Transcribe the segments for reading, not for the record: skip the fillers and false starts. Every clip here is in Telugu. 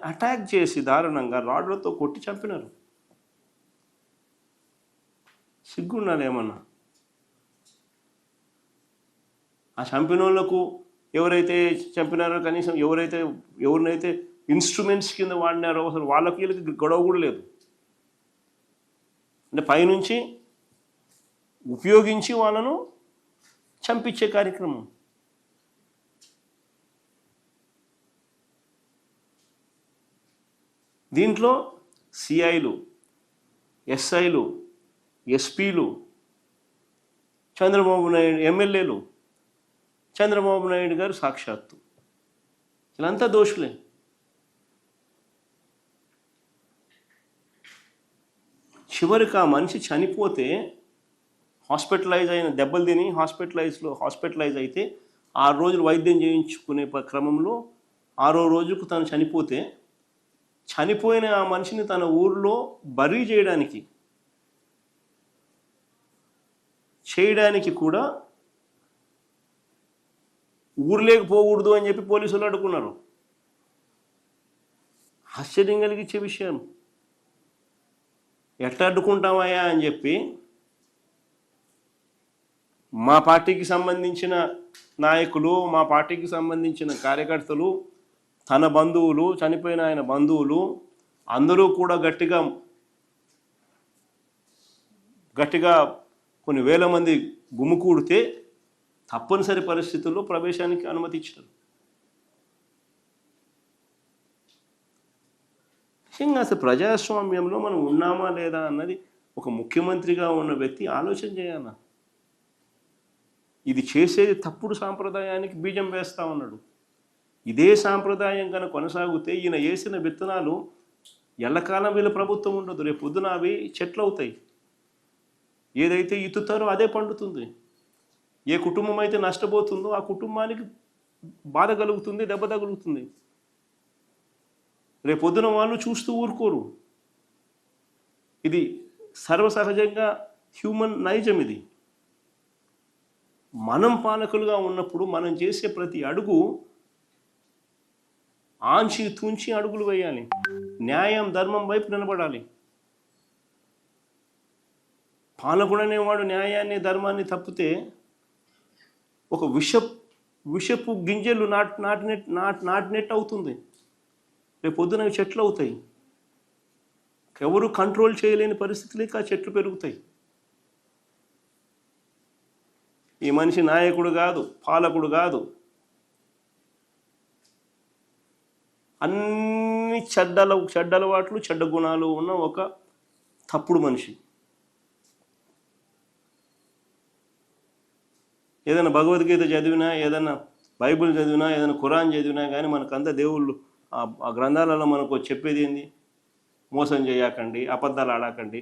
అటాక్ చేసి దారుణంగా రాడ్లతో కొట్టి చంపినారు. సిగ్గుండాలి ఏమన్నా. ఆ చంపినోళ్లకు ఎవరైతే చంపినారో కనీసం ఎవరినైతే ఇన్స్ట్రుమెంట్స్ కింద వాడినారో అసలు వాళ్ళకి వీళ్ళకి గొడవ కూడా లేదు. అంటే పైనుంచి ఉపయోగించి వాళ్ళను చంపించే కార్యక్రమం. దీంట్లో సిఐలు, ఎస్ఐలు, ఎస్పీలు, చంద్రబాబు నాయుడు ఎమ్మెల్యేలు, చంద్రబాబు నాయుడు గారు సాక్షాత్తు వీళ్ళంతా దోషులే. చివరికి ఆ మనిషి చనిపోతే దెబ్బలు తిని హాస్పిటలైజ్ అయితే 6 రోజులు వైద్యం చేయించుకునే క్రమంలో 6వ రోజుకు తను చనిపోయిన ఆ మనిషిని తన ఊర్లో బరీ చేయడానికి కూడా ఊర్లోకి పోకూడదు అని చెప్పి పోలీసులు అడ్డుకున్నారు. ఆశ్చర్యం కలిగించే విషయం. ఎట్లా అడ్డుకుంటామయ్యా అని చెప్పి మా పార్టీకి సంబంధించిన నాయకులు, మా పార్టీకి సంబంధించిన కార్యకర్తలు, తన బంధువులు, చనిపోయిన ఆయన బంధువులు అందరూ కూడా గట్టిగా కొన్ని వేల మంది గుమికూడితే తప్పనిసరి పరిస్థితుల్లో ప్రవేశానికి అనుమతి ఇచ్చారు. నిజంగా అసలు ప్రజాస్వామ్యంలో మనం ఉన్నామా లేదా అన్నది ఒక ముఖ్యమంత్రిగా ఉన్న వ్యక్తి ఆలోచన చేయాల. ఇది చేసేది తప్పుడు సాంప్రదాయానికి బీజం వేస్తూ ఉన్నాడు. ఇదే సాంప్రదాయం కనుక కొనసాగితే ఈయన వేసిన విత్తనాలు ఎల్లకాలం వీళ్ళ ప్రభుత్వం ఉండదు. రేపు పొద్దున అవి చెట్లు అవుతాయి. ఏదైతే ఇత్తుతారో అదే పండుతుంది. ఏ కుటుంబం అయితే నష్టపోతుందో ఆ కుటుంబానికి బాధ కలుగుతుంది, దెబ్బ తగులుతుంది. రేపు పొద్దున వాళ్ళు చూస్తూ ఊరుకోరు. ఇది సర్వసహజంగా హ్యూమన్ నైజం. ఇది మనం పాలకులుగా ఉన్నప్పుడు మనం చేసే ప్రతి అడుగు ఆంచి తుంచి అడుగులు వేయాలి. న్యాయం ధర్మం వైపు నిలబడాలి. పాలకుడు అనేవాడు న్యాయాన్ని ధర్మాన్ని తప్పితే ఒక విషపు గింజలు నాటినట్టు అవుతుంది. రేపు పొద్దున చెట్లు అవుతాయి. ఎవరు కంట్రోల్ చేయలేని పరిస్థితులకి ఆ చెట్లు పెరుగుతాయి. ఈ మనిషి నాయకుడు కాదు, పాలకుడు కాదు. అన్ని చెడ్డలవాట్లు, చెడ్డ గుణాలు ఉన్న ఒక తప్పుడు మనిషి. ఏదైనా భగవద్గీత చదివినా, ఏదైనా బైబిల్ చదివినా, ఏదైనా ఖురాన్ చదివినా కానీ మనకంతా దేవుళ్ళు ఆ గ్రంథాలలో మనకు చెప్పేది ఏంది? మోసం చేయకండి, అబద్ధాలు ఆడకండి,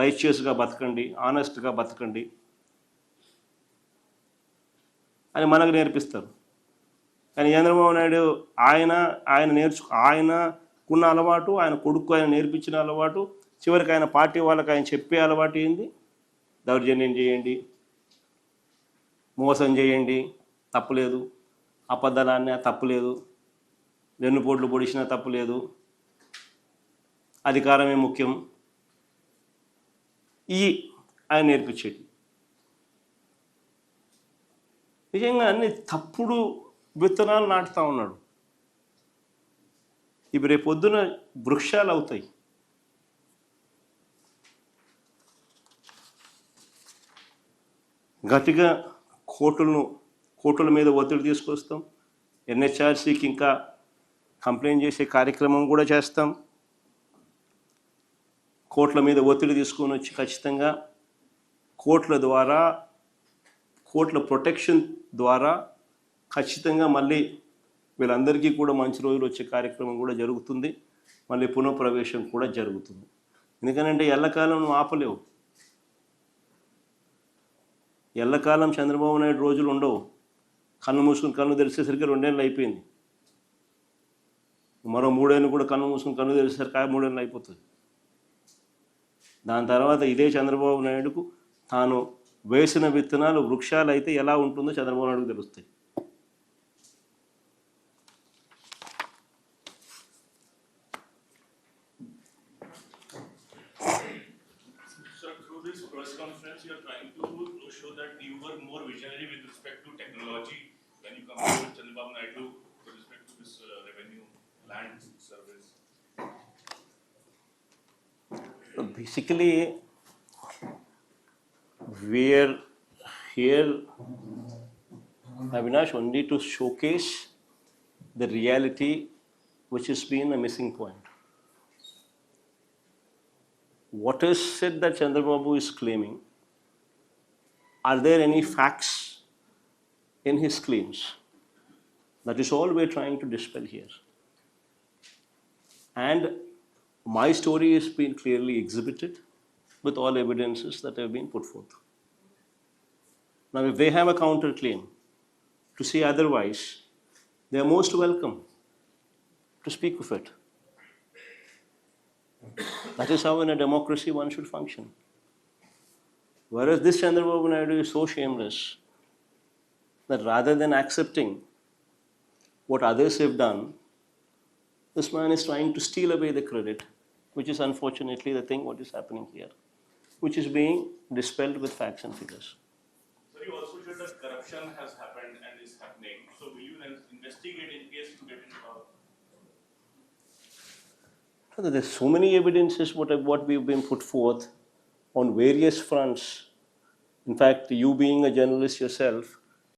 రైచియస్గా బతకండి, ఆనెస్ట్గా బతకండి అని మనకు నేర్పిస్తారు. కానీ చంద్రబాబు నాయుడు ఆయనకున్న అలవాటు, ఆయన కొడుకు ఆయన నేర్పించిన అలవాటు, చివరికి ఆయన పార్టీ వాళ్ళకి ఆయన చెప్పే అలవాటు ఏంది? దౌర్జన్యం చేయండి, మోసం చేయండి, తప్పులేదు. అబద్ధాలన్నా తప్పులేదు. వెన్నుపోట్లు పొడిచినా తప్పులేదు. అధికారమే ముఖ్యం. ఆయన నేర్పించేది నిజంగా అన్ని తప్పుడు విత్తనాలు నాటుతూ ఉన్నాడు. ఇవి రేపు పొద్దున వృక్షాలు అవుతాయి. గట్టిగా కోర్టుల మీద ఒత్తిడి తీసుకొస్తాం. ఎన్హెచ్ఆర్సీకి ఇంకా కంప్లైంట్ చేసే కార్యక్రమం కూడా చేస్తాం. కోర్టుల మీద ఒత్తిడి తీసుకొని వచ్చి ఖచ్చితంగా కోర్టుల ప్రొటెక్షన్ ద్వారా ఖచ్చితంగా మళ్ళీ వీళ్ళందరికీ కూడా మంచి రోజులు వచ్చే కార్యక్రమం కూడా జరుగుతుంది. మళ్ళీ పునఃప్రవేశం కూడా జరుగుతుంది. ఎందుకంటే ఎల్లకాలం నువ్వు ఆపలేవు. ఎల్లకాలం చంద్రబాబు నాయుడు రోజులు ఉండవు. కన్ను మూసుకుని కన్ను తెరిచేసరికి 2 ఏళ్ళు అయిపోయింది. మరో 3 ఏళ్ళు కూడా కన్ను మూసుకుని కన్ను తెరిచేసరికి 3 ఏళ్ళు అయిపోతుంది. దాని తర్వాత ఇదే చంద్రబాబు నాయుడుకు తాను వేసిన విత్తనాలు వృక్షాలు అయితే ఎలా ఉంటుందో చంద్రబాబు నాయుడుకు తెలుస్తాయి. through this press conference, you are trying to show that you were more visionary with respect to technology when you compare with Chandrababu Naidu with respect to this revenue land service. Basically, we're here, Avinash, only to showcase the reality which has been a missing point. What is said that Chandrababu is claiming, are there any facts in his claims? That is all we're trying to dispel here. And my story has been clearly exhibited with all evidences that have been put forth. Now, if they have a counterclaim to say otherwise, they are most welcome to speak of it. That is how in a democracy one should function. Whereas this Chandrababu Naidu is so shameless that rather than accepting what others have done, this man is trying to steal away the credit, which is unfortunately the thing what is happening here, which is being dispelled with facts and figures. Sir, you also showed that corruption has happened and is happening. So will you investigate in case to get into power? There's so many evidences what we've been put forth on various fronts. In fact, you being a journalist yourself,